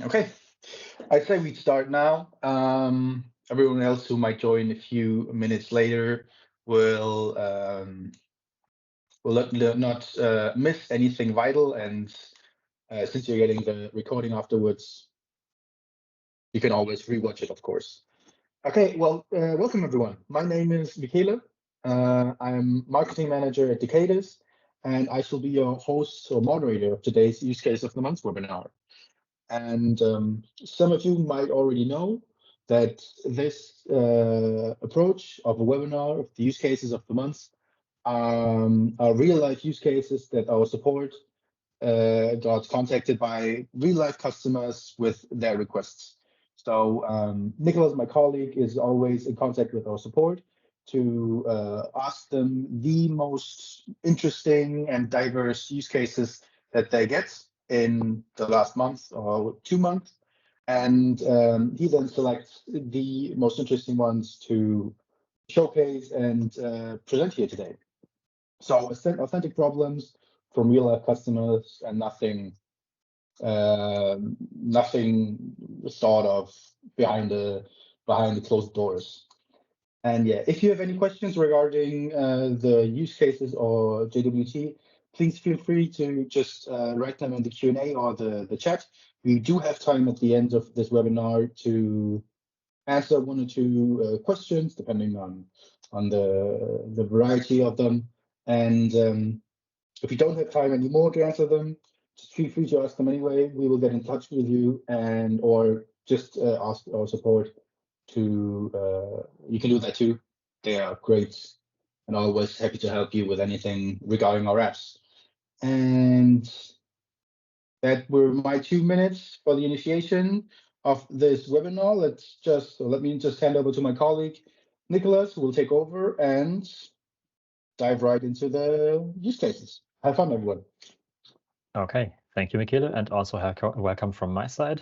Okay, I say we start now. Everyone else who might join a few minutes later will not miss anything vital. And since you're getting the recording afterwards, you can always rewatch it, of course. Okay, well, welcome everyone. My name is Michele. I'm marketing manager at Decadus, and I shall be your host or moderator of today's Use Case of the Month webinar. And some of you might already know that this approach of a webinar of the use cases of the month are real life use cases that our support got contacted by real life customers with their requests. So Nicholas, my colleague, is always in contact with our support to ask them the most interesting and diverse use cases that they get in the last month or 2 months. And he then selects the most interesting ones to showcase and present here today. So authentic problems from real life customers and nothing thought of behind the closed doors. And yeah, if you have any questions regarding the use cases or JWT, please feel free to just write them in the Q&A or the chat. We do have time at the end of this webinar to answer 1 or 2 questions, depending on the variety of them. And if you don't have time anymore to answer them, just feel free to ask them anyway. We will get in touch with you or just ask our support to, you can do that too. They are great and always happy to help you with anything regarding our apps. And that were my 2 minutes for the initiation of this webinar. Let me just hand over to my colleague, Nicholas, who will take over and dive right into the use cases. Have fun, everyone. Okay, thank you, Michele, and also welcome from my side.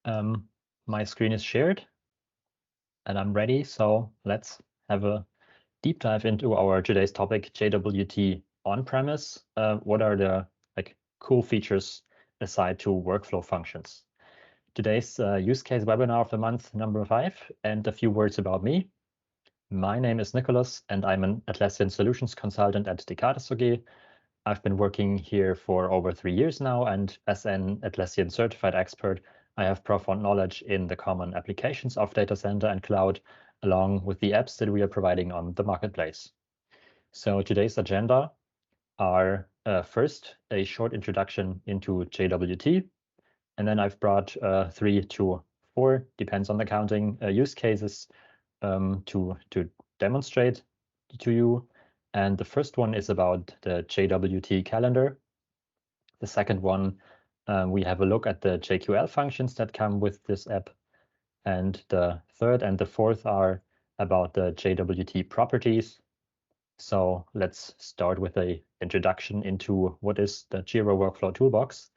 My screen is shared and I'm ready, so let's have a deep dive into our today's topic, JWT on-premise. What are the cool features aside to workflow functions? Today's use case webinar of the month, number 5, and a few words about me. My name is Nicholas, and I'm an Atlassian Solutions Consultant at Decadus AG. I've been working here for over 3 years now, and as an Atlassian certified expert, I have profound knowledge in the common applications of data center and cloud, along with the apps that we are providing on the marketplace. So today's agenda are first a short introduction into JWT, and then I've brought 3 to 4, depends on the counting, use cases to demonstrate to you. And the first one is about the JWT calendar. The second one, we have a look at the JQL functions that come with this app. And the third and the fourth are about the JWT properties. So let's start with an introduction into what is the Jira Workflow Toolbox,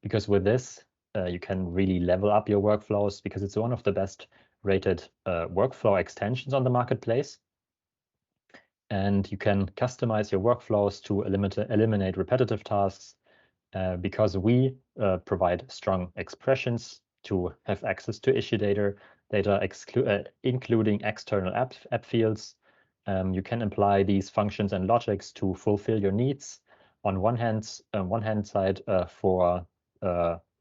because with this, you can really level up your workflows because it's one of the best rated workflow extensions on the marketplace. And you can customize your workflows to eliminate repetitive tasks because we provide strong expressions to have access to issue data including external app fields. You can apply these functions and logics to fulfill your needs on one hand side for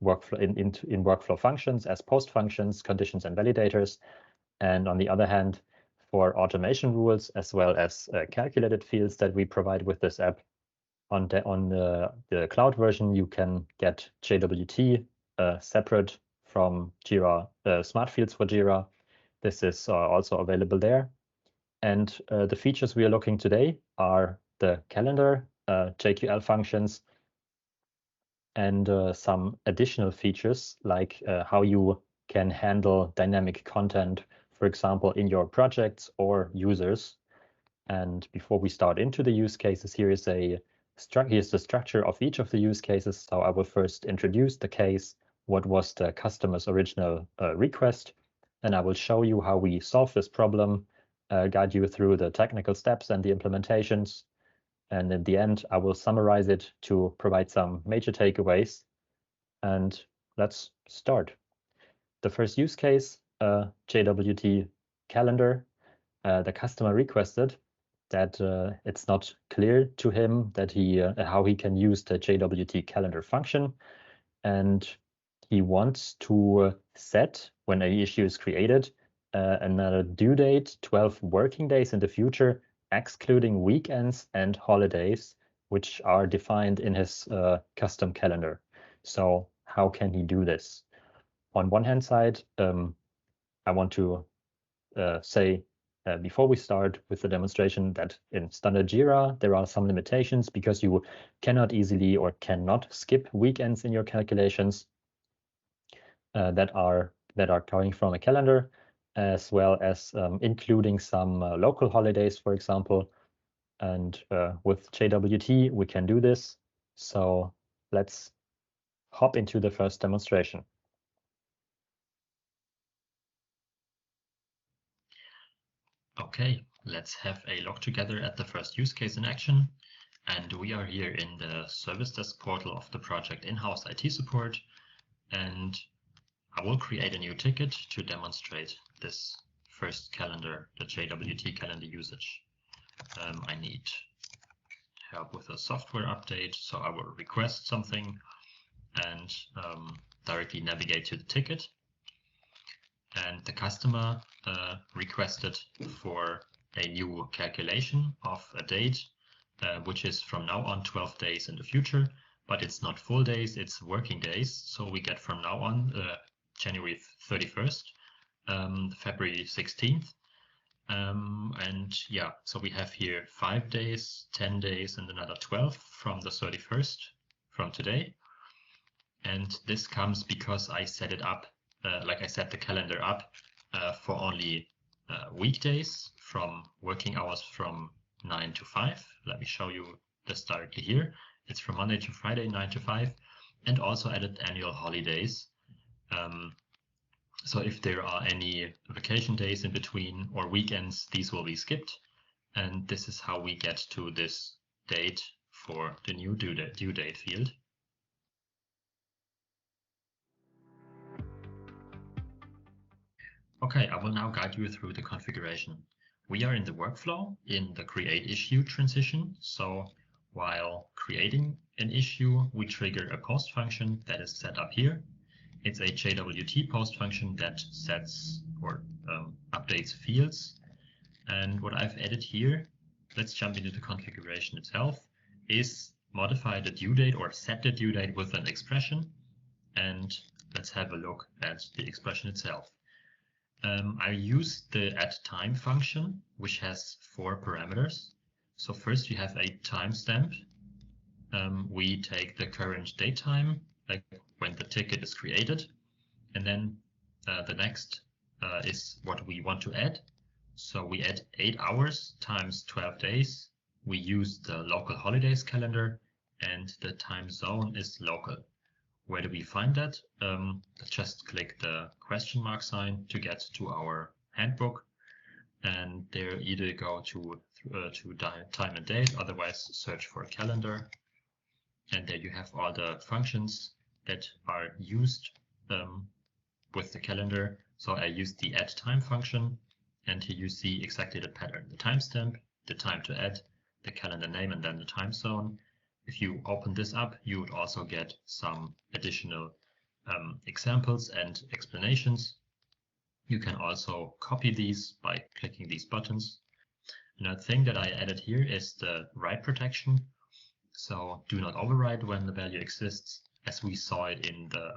workflow in workflow functions as post functions, conditions, and validators, and on the other hand for automation rules as well as calculated fields that we provide with this app. On the cloud version, you can get JWT separate from Jira Smart Fields for Jira. This is also available there. And the features we are looking today are the calendar, JQL functions, and some additional features like how you can handle dynamic content, for example, in your projects or users. And before we start into the use cases, here's the structure of each of the use cases. So I will first introduce the case, what was the customer's original request, and I will show you how we solve this problem, guide you through the technical steps and the implementations. And in the end, I will summarize it to provide some major takeaways. And let's start. The first use case, JWT calendar. The customer requested that it's not clear to him that how he can use the JWT calendar function, and he wants to set, when an issue is created, another due date 12 working days in the future, excluding weekends and holidays, which are defined in his custom calendar. So how can he do this? On one hand side, I want to say before we start with the demonstration that in standard Jira, there are some limitations because you cannot easily or cannot skip weekends in your calculations that are coming from a calendar, as well as including some local holidays, for example. And with JWT, we can do this. So let's hop into the first demonstration. Okay, let's have a look together at the first use case in action. And we are here in the service desk portal of the project in-house IT support. And I will create a new ticket to demonstrate this first calendar, the JWT calendar usage. I need help with a software update, so I will request something and directly navigate to the ticket. And the customer requested for a new calculation of a date, which is from now on 12 days in the future, but it's not full days, it's working days. So we get from now on January 31st, February 16th. And yeah, so we have here 5 days, 10 days, and another 12 from the 31st, from today. And this comes because I set it up, like I set the calendar up for only weekdays from working hours from 9 to 5. Let me show you this directly here. It's from Monday to Friday, 9 to 5, and also added annual holidays. So if there are any vacation days in between or weekends, these will be skipped. And this is how we get to this date for the new due date field. Okay, I will now guide you through the configuration. We are in the workflow in the create issue transition. So while creating an issue, we trigger a post function that is set up here. It's a JWT post function that sets or updates fields. And what I've added here, let's jump into the configuration itself, is modify the due date or set the due date with an expression. And let's have a look at the expression itself. I use the addTime function, which has 4 parameters. So first you have a timestamp. We take the current date time, like when the ticket is created. And then the next is what we want to add. So we add 8 hours times 12 days. We use the local holidays calendar, and the time zone is local. Where do we find that? Just click the question mark sign to get to our handbook, and there either go to time and date, otherwise search for a calendar, and there you have all the functions that are used with the calendar. So I used the addTime function, and here you see exactly the pattern: the timestamp, the time to add, the calendar name, and then the time zone. If you open this up, you would also get some additional examples and explanations. You can also copy these by clicking these buttons. Another thing that I added here is the write protection. So do not overwrite when the value exists. As we saw it in the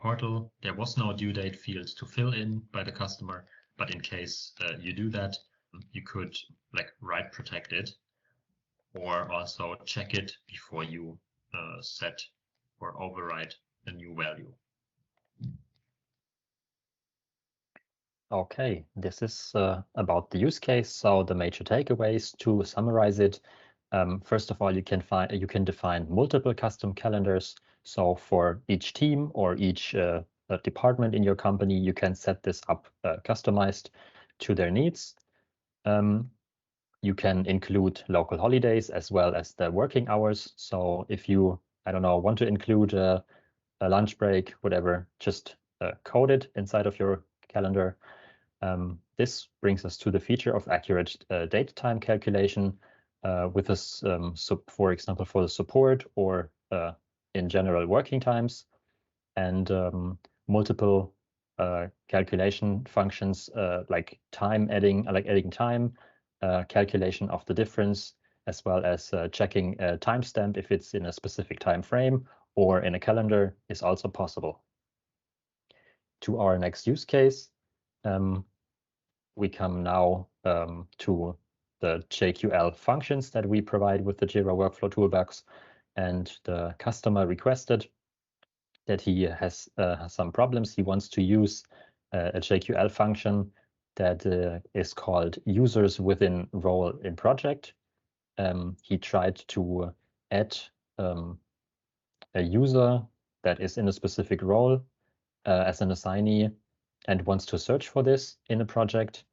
portal, there was no due date field to fill in by the customer, but in case you do that, you could write protect it, or also check it before you set or override a new value. Okay, this is about the use case. So the major takeaways, to summarize it, first of all, you can define multiple custom calendars. So for each team or each department in your company, you can set this up customized to their needs. You can include local holidays as well as the working hours. So if you, I don't know, want to include a lunch break, whatever, just code it inside of your calendar. This brings us to the feature of accurate date time calculation with this, for example, for the support or in general working times, and multiple calculation functions like time adding, adding time, calculation of the difference, as well as checking a timestamp if it's in a specific time frame or in a calendar is also possible. To our next use case, we come now to the JQL functions that we provide with the Jira Workflow Toolbox, and the customer requested that he has some problems. He wants to use a JQL function that is called users within role in project. He tried to add a user that is in a specific role as an assignee and wants to search for this in a project.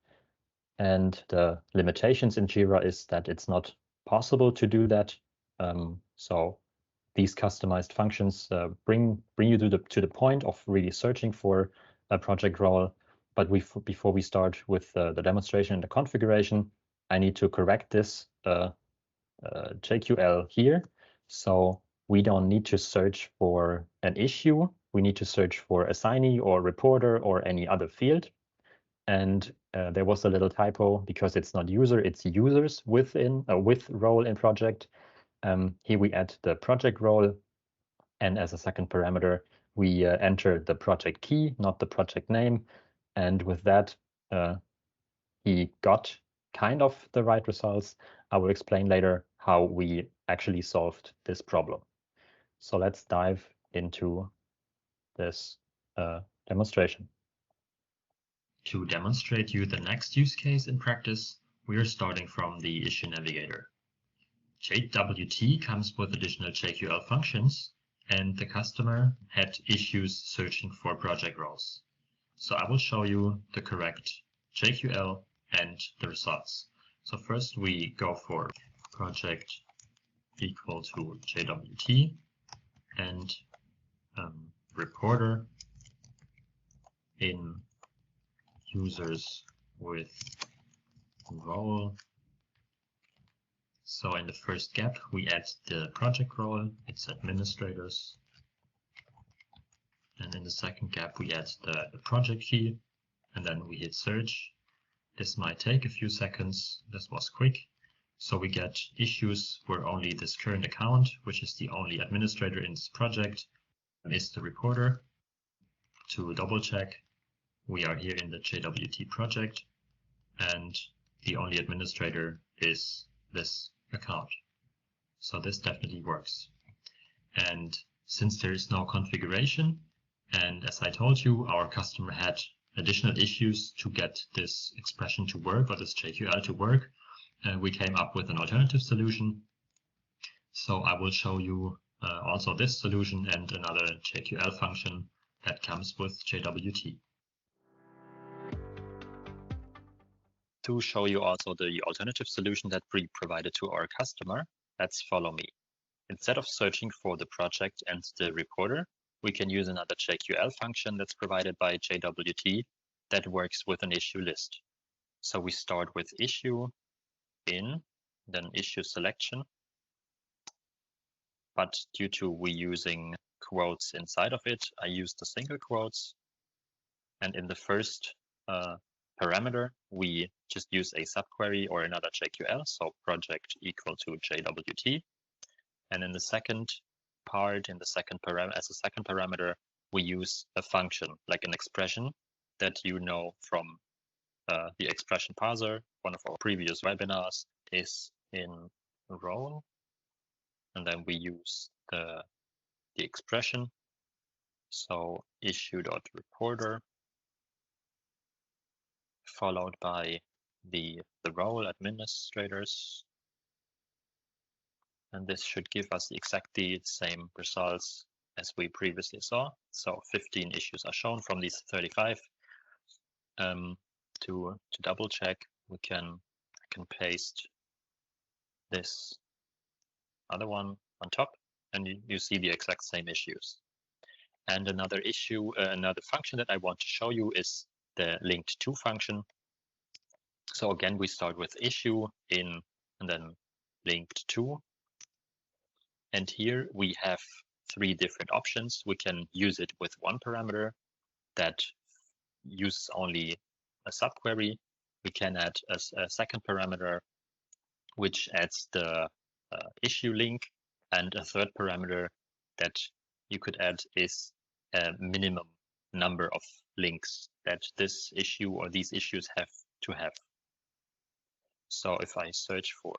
And the limitations in Jira is that it's not possible to do that. So these customized functions bring you to the point of really searching for a project role. But before we start with the demonstration and the configuration, I need to correct this JQL here. So we don't need to search for an issue. We need to search for assignee or reporter or any other field. And there was a little typo because it's not user, it's users within with role in project. Here we add the project role, and as a second parameter, we enter the project key, not the project name. And with that, he got kind of the right results. I will explain later how we actually solved this problem. So let's dive into this demonstration. To demonstrate you the next use case in practice, we are starting from the issue navigator. JWT comes with additional JQL functions, and the customer had issues searching for project roles. So I will show you the correct JQL and the results. So first we go for project equal to JWT and reporter in users with role. So in the first gap, we add the project role, it's administrators. And in the second gap, we add the project key, and then we hit search. This might take a few seconds. This was quick. So we get issues where only this current account, which is the only administrator in this project, is the reporter. To double check, we are here in the JWT project, and the only administrator is this account. So this definitely works. And since there is no configuration, and as I told you, our customer had additional issues to get this expression to work or this JQL to work, we came up with an alternative solution. So I will show you also this solution and another JQL function that comes with JWT. To show you also the alternative solution that we provided to our customer, let's follow me. Instead of searching for the project and the reporter, we can use another JQL function that's provided by JWT that works with an issue list. So we start with issue in, then issue selection. But due to we using quotes inside of it, I use the single quotes. And in the first parameter, we just use a subquery or another JQL, so project equal to JWT. And in the second part, in the second parameter, as a second parameter, we use a function like an expression that you know from the expression parser. One of our previous webinars is in role, and then we use the expression. So issue.reporter followed by the role administrators. And this should give us exactly the same results as we previously saw. So 15 issues are shown from these 35. To double check, I can paste this other one on top, and you see the exact same issues. And another issue, another function that I want to show you is the linked to function. So again, we start with issue in and then linked to. And here we have 3 different options. We can use it with one parameter that uses only a subquery. We can add a second parameter which adds the issue link, and a third parameter that you could add is a minimum number of links that this issue or these issues have to have. So if I search for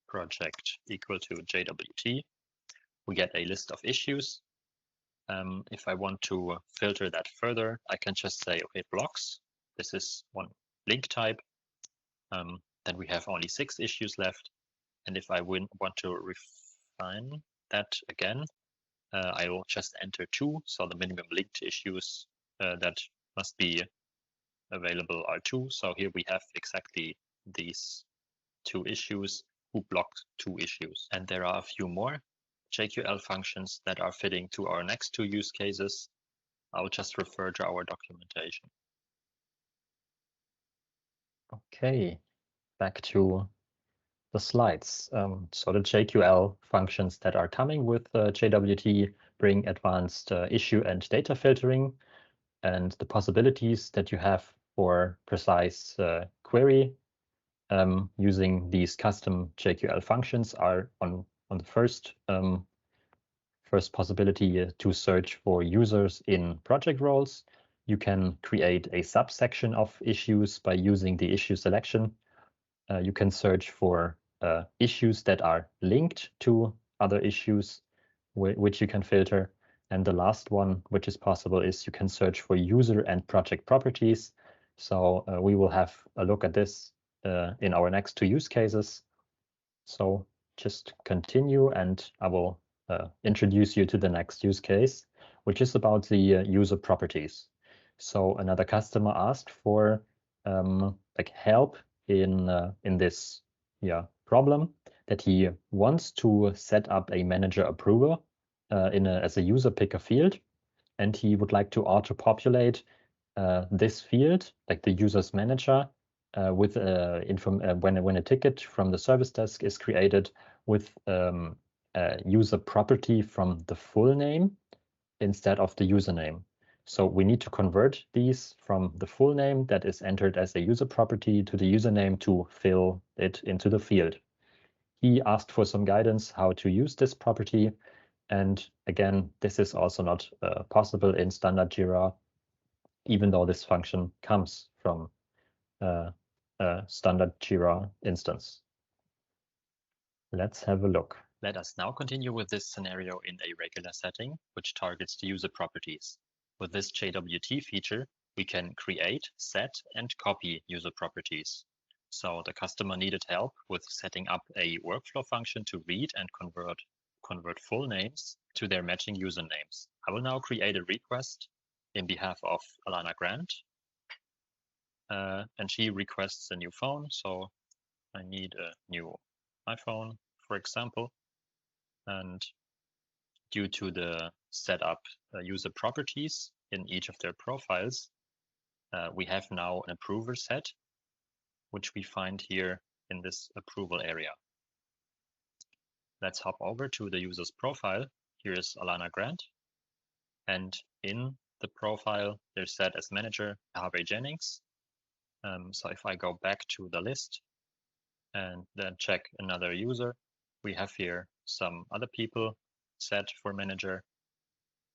project equal to JWT, we get a list of issues. If I want to filter that further, I can just say, okay, blocks. This is one link type. Then we have only 6 issues left. And if I want to refine that again, I will just enter 2. So the minimum linked issues that must be available are 2. So here we have exactly these 2 issues who blocked 2 issues. And there are a few more JQL functions that are fitting to our next 2 use cases. I'll just refer to our documentation. Okay, back to the slides. So the JQL functions that are coming with JWT bring advanced issue and data filtering, and the possibilities that you have for precise query using these custom JQL functions are on the first possibility to search for users in project roles. You can create a subsection of issues by using the issue selection. You can search for issues that are linked to other issues, which you can filter. And the last one, which is possible, is you can search for user and project properties. So we will have a look at this in our next 2 use cases. So just continue, and I will introduce you to the next use case, which is about the user properties. So another customer asked for like help in this problem, that he wants to set up a manager approver as a user picker field, and he would like to auto-populate this field, like the user's manager, with when a ticket from the service desk is created, with a user property from the full name instead of the username. So we need to convert these from the full name that is entered as a user property to the username to fill it into the field. He asked for some guidance how to use this property. And again, this is also not possible in standard Jira, even though this function comes from a standard Jira instance. Let's have a look. Let us now continue with this scenario in a regular setting, which targets the user properties. With this JWT feature, we can create, set, and copy user properties. So the customer needed help with setting up a workflow function to read and convert full names to their matching usernames. I will now create a request in behalf of Alana Grant. And she requests a new phone. So I need a new iPhone, for example. And due to the setup user properties in each of their profiles, we have now an approver set, which we find here in this approval area. Let's hop over to the user's profile. Here is Alana Grant. And in the profile, they're set as manager Harvey Jennings. So if I go back to the list and then check another user, we have here some other people set for manager.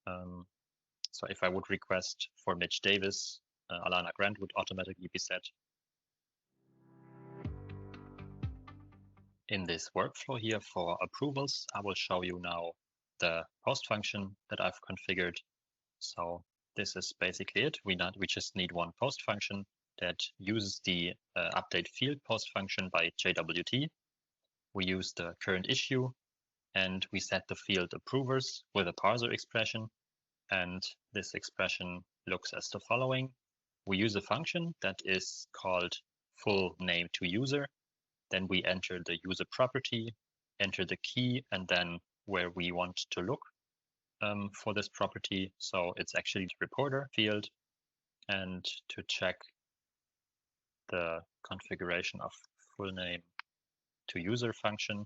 So if I would request for Mitch Davis, Alana Grant would automatically be set. In this workflow here for approvals, I will show you now the post function that I've configured. So this is basically it. We just need one post function that uses the update field post function by JWT. We use the current issue, and we set the field approvers with a parser expression. And this expression looks as the following. We use a function that is called full name to user. Then we enter the user property, enter the key, and then where we want to look. for this property. So it's actually the reporter field. And to check the configuration of full name to user function,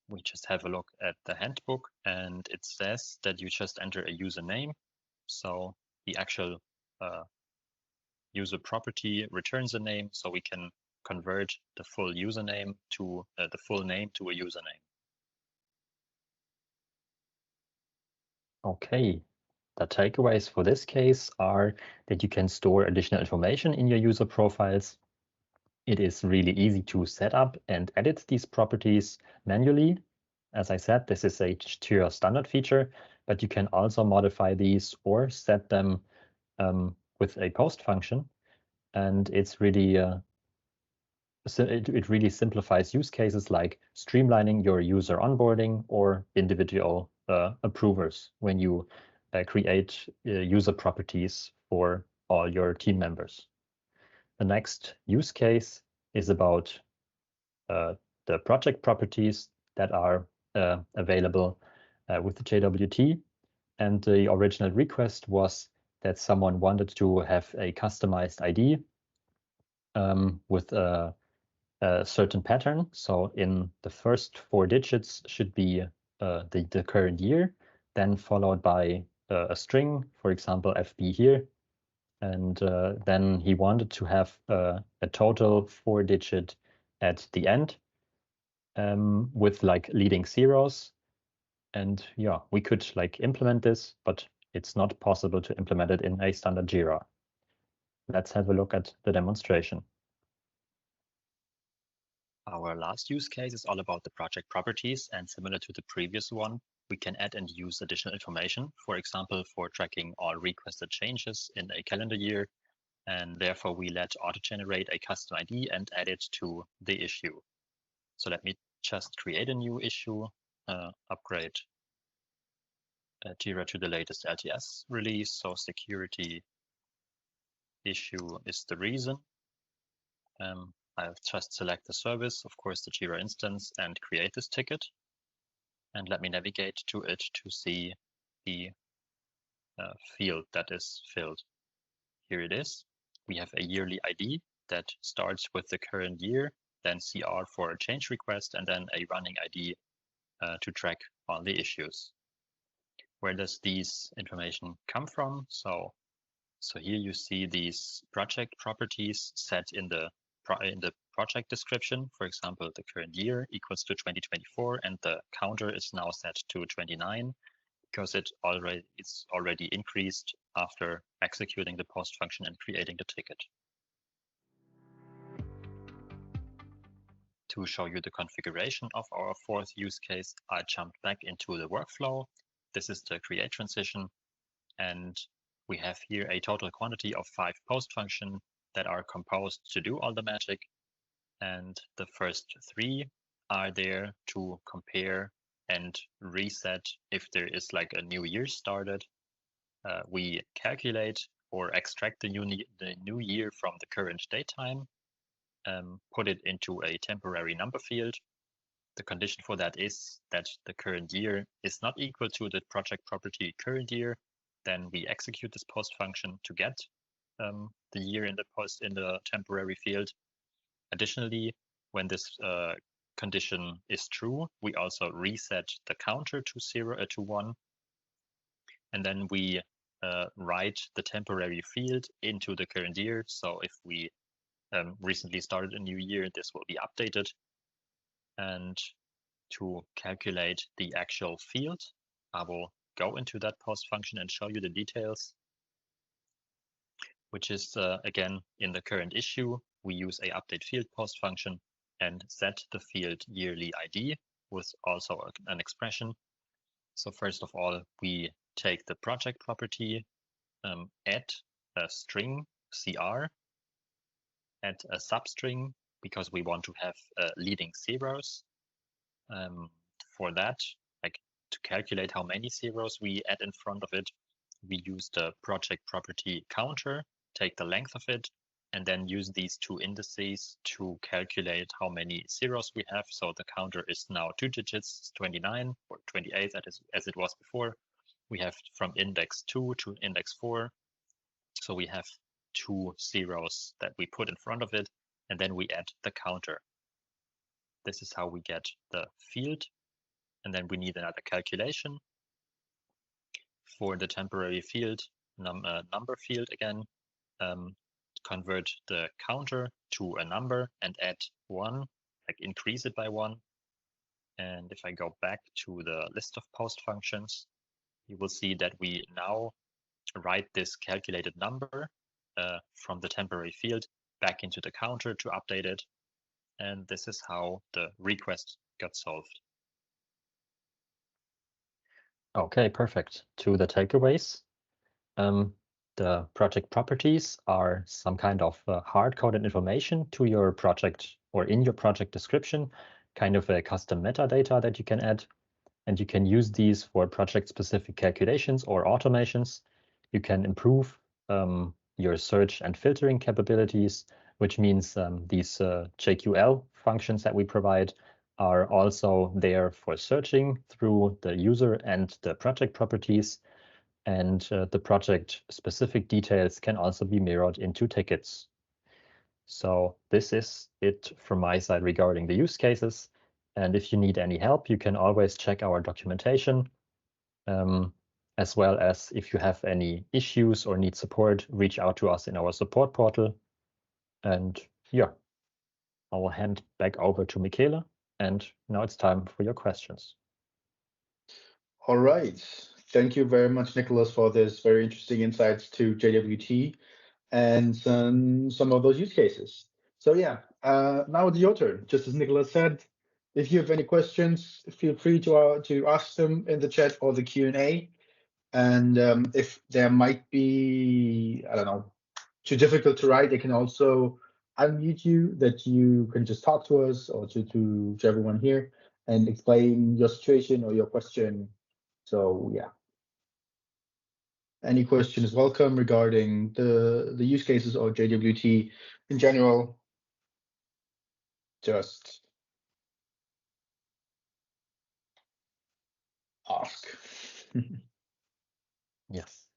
we just have a look at the handbook, and it says that you just enter a username. So the actual user property returns a name, so we can convert the full username to the full name to a username. Okay, the takeaways for this case are that you can store additional information in your user profiles. It is really easy to set up and edit these properties manually. As I said, this is a Jira standard feature, but you can also modify these or set them with a post function. And it's really it really simplifies use cases like streamlining your user onboarding or individual approvers when you create user properties for all your team members. The next use case is about the project properties that are available with the JWT. And the original request was that someone wanted to have a customized ID with a certain pattern. So in the first 4 digits should be the current year, then followed by a string, for example, FB here. And then he wanted to have a total 4-digit at the end with like leading zeros. And yeah, we could like implement this, but it's not possible to implement it in a standard Jira. Let's have a look at the demonstration. Our last use case is all about the project properties, and similar to the previous one, we can add and use additional information, for example, for tracking all requested changes in a calendar year, and therefore we let auto-generate a custom ID and add it to the issue. So let me just create a new issue, upgrade Jira to the latest LTS release, so security issue is the reason. I'll just select the service, of course, the Jira instance, and create this ticket. And let me navigate to it to see the field that is filled. Here it is. We have a yearly ID that starts with the current year, then CR for a change request, and then a running ID to track all the issues. Where does these information come from? So here you see these project properties set in the project description. For example, the current year equals to 2024, and the counter is now set to 29 because it's already increased after executing the post function and creating the ticket. To show you the configuration of our 4th use case, I jumped back into the workflow. This is the create transition, and we have here a total quantity of 5 post functions that are composed to do all the magic. And the first 3 are there to compare and reset if there is like a new year started. We calculate or extract the new year from the current date time, put it into a temporary number field. The condition for that is that the current year is not equal to the project property current year. Then we execute this post function to get the year in the temporary field. Additionally, when this condition is true, we also reset the counter to 1, and then we write the temporary field into the current year. So if we recently started a new year, this will be updated. And to calculate the actual field, I will go into that post function and show you the details, which is again in the current issue. We use a update field post function and set the field yearly ID with also an expression. So first of all, we take the project property, add a string CR, add a substring because we want to have leading zeros. For that, like to calculate how many zeros we add in front of it, we use the project property counter, take the length of it, and then use these two indices to calculate how many zeros we have. So the counter is now 2 digits, 29 or 28 as it was before. We have from index 2 to index 4. So we have 2 zeros that we put in front of it, and then we add the counter. This is how we get the field. And then we need another calculation for the temporary field, number field again. Convert the counter to a number and add 1, like increase it by 1. And if I go back to the list of post functions, you will see that we now write this calculated number from the temporary field back into the counter to update it. And this is how the request got solved. Okay, perfect. To the takeaways. The project properties are some kind of hard-coded information to your project or in your project description, kind of a custom metadata that you can add. And you can use these for project-specific calculations or automations. You can improve your search and filtering capabilities, which means these JQL functions that we provide are also there for searching through the user and the project properties. And the project-specific details can also be mirrored into tickets. So this is it from my side regarding the use cases. And if you need any help, you can always check our documentation, as well as if you have any issues or need support, reach out to us in our support portal. And yeah, I will hand back over to Michele. And now it's time for your questions. All right. Thank you very much, Nicholas, for this very interesting insights to JWT and some of those use cases. So yeah, now it's your turn. Just as Nicholas said, if you have any questions, feel free to ask them in the chat or the Q&A. And if there might be, I don't know, too difficult to write, they can also unmute you, that you can just talk to us or to everyone here and explain your situation or your question. So yeah. Any question is welcome regarding the use cases or JWT in general. Just ask. Yes.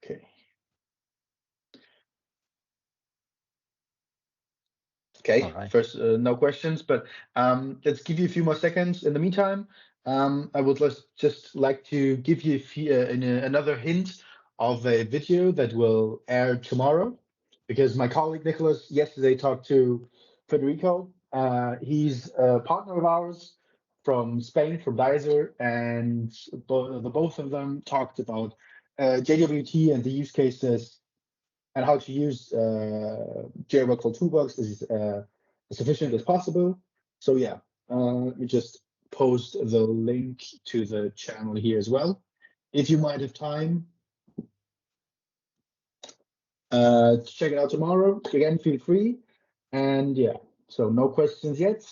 Okay. Okay, right. First, no questions, but let's give you a few more seconds. In the meantime, I would just like to give you another hint of a video that will air tomorrow, because my colleague Nicholas yesterday talked to Federico. He's a partner of ours from Spain, from Dizer, and the both of them talked about JWT and the use cases and how to use Jira Toolbox as efficient as possible. So yeah, we just post the link to the channel here as well. If you might have time to check it out tomorrow, again, feel free. And yeah, so no questions yet.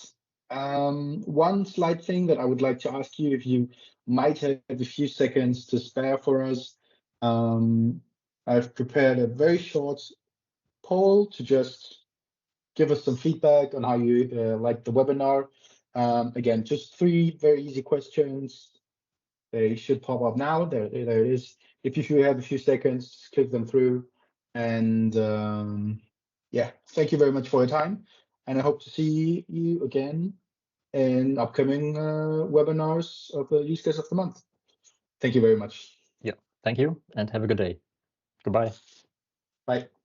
One slight thing that I would like to ask you, if you might have a few seconds to spare for us, I've prepared a very short poll to just give us some feedback on how you like the webinar. Again, just 3 very easy questions. They should pop up now. There it is. If you have a few seconds, click them through. And yeah, thank you very much for your time. And I hope to see you again in upcoming webinars of the use case of the month. Thank you very much. Yeah, thank you and have a good day. Goodbye. Bye.